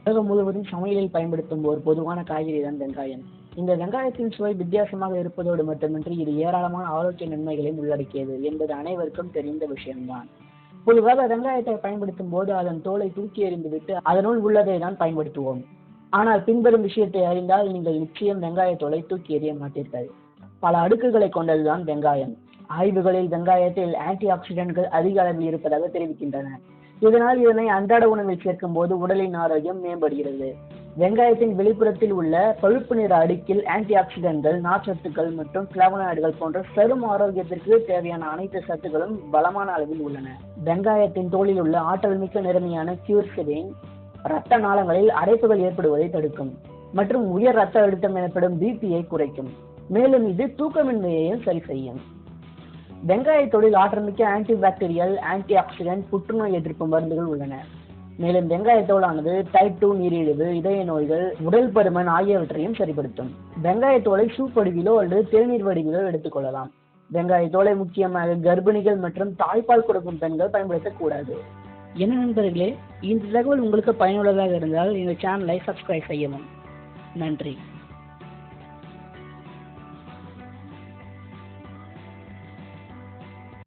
உலகம் முழுவதும் சமையலில் பயன்படுத்தும் ஒரு பொதுவான காய்கறி தான் வெங்காயம். இந்த வெங்காயத்தின் சுவை வித்தியாசமாக இருப்பதோடு மட்டுமின்றி இது ஏராளமான ஆரோக்கிய நன்மைகளையும் உள்ளடக்கியது என்பது அனைவருக்கும் தெரிந்த விஷயம்தான். பொதுவாக வெங்காயத்தை பயன்படுத்தும் போது அதன் தோலை தூக்கி எறிந்துவிட்டு அதனுள் உள்ளதை தான் பயன்படுத்துவோம். ஆனால் பின்வரும் விஷயத்தை அறிந்தால் நீங்கள் நிச்சயம் வெங்காய தோலை தூக்கி எறிய மாட்டீர்கள். பல அடுக்குகளை கொண்டதுதான் வெங்காயம். ஆய்வுகளில் வெங்காயத்தில் ஆன்டி ஆக்சிடென்ட்கள் அதிக அளவில் இருப்பதாக தெரிவிக்கின்றன. இதனால் இதனை அன்றாட உணவில் சேர்க்கும் போது உடலின் ஆரோக்கியம் மேம்படுகிறது. வெங்காயத்தின் வெளிப்புறத்தில் உள்ள பழுப்பு நிற அடுக்கில் ஆன்டி ஆக்சிடென்ட்கள், நார்ச்சத்துக்கள் மற்றும் பிளவனாய்டுகள் போன்ற சரும ஆரோக்கியத்திற்கு தேவையான அனைத்து சத்துக்களும் பலமான அளவில் உள்ளன. வெங்காயத்தின் தோலில் உள்ள ஆற்றல் மிக்க நிறமியான கியூர்செடின் இரத்த நாளங்களில் அடைப்புகள் ஏற்படுவதை தடுக்கும் மற்றும் உயர் ரத்த அழுத்தம் எனப்படும் பிபியை குறைக்கும். மேலும் இது தூக்கமின்மையையும் சரி செய்யும். வெங்காயத்தோலில் ஆற்றல்மிக்க ஆன்டி பாக்டீரியல், ஆன்டி ஆக்சிடென்ட், புற்றுநோய் எதிர்ப்பு மருந்துகள் உள்ளன. மேலும் வெங்காயத்தோலானது டைப் 2 நீரிழிவு, இதய நோய்கள், உடல் பருமன் ஆகியவற்றையும் சரிப்படுத்தும். வெங்காயத்தோலை சூப் வடிவிலோ அல்லது தேநீர் வடிவிலோ எடுத்துக்கொள்ளலாம். வெங்காயத்தோலை முக்கியமாக கர்ப்பிணிகள் மற்றும் தாய்ப்பால் கொடுக்கும் பெண்கள் பயன்படுத்தக்கூடாது. என்ன நண்பர்களே, இந்த தகவல் உங்களுக்கு பயனுள்ளதாக இருந்தால் இந்த சேனலை சப்ஸ்கிரைப் செய்யவும். நன்றி.